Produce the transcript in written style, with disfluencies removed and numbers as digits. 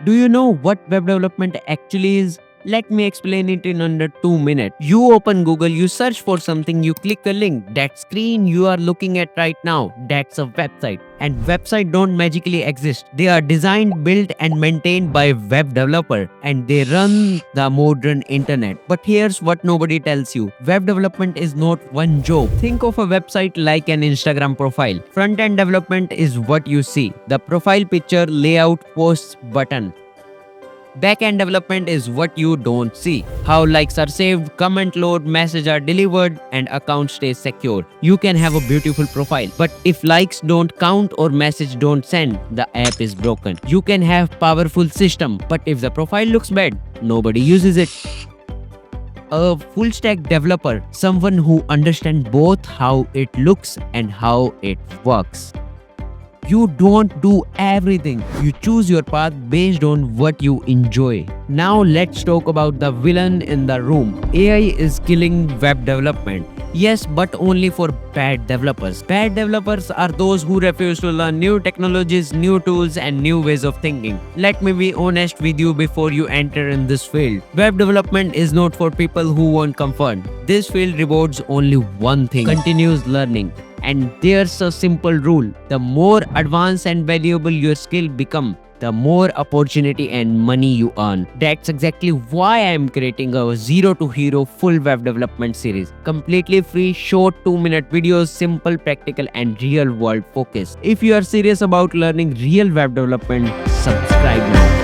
Do you know what web development actually is? Let me explain it in under 2 minutes. You open Google, you search for something, you click a link. That screen you are looking at right now, that's a website. And websites don't magically exist. They are designed, built and maintained by web developer, and they run the modern internet. But here's what nobody tells you. Web development is not one job. Think of a website like an Instagram profile. Front-end development is what you see. The profile picture, layout, posts, button. Back-end development is what you don't see. How likes are saved, comment load, messages are delivered, and account stays secure. You can have a beautiful profile, but if likes don't count or message don't send, the app is broken. You can have powerful system, but if the profile looks bad, nobody uses it. A full stack developer, someone who understands both how it looks and how it works. You don't do everything. You choose your path based on what you enjoy. Now let's talk about the villain in the room. AI is killing web development. Yes, but only for bad developers. Bad developers are those who refuse to learn new technologies, new tools, and new ways of thinking. Let me be honest with you before you enter in this field. Web development is not for people who want comfort. This field rewards only one thing: continuous learning. And there's a simple rule: the more advanced and valuable your skill become, the more opportunity and money you earn. That's exactly why I'm creating a Zero to Hero full web development series. Completely free, short 2-minute videos, simple, practical, and real world focus. If you are serious about learning real web development, subscribe now.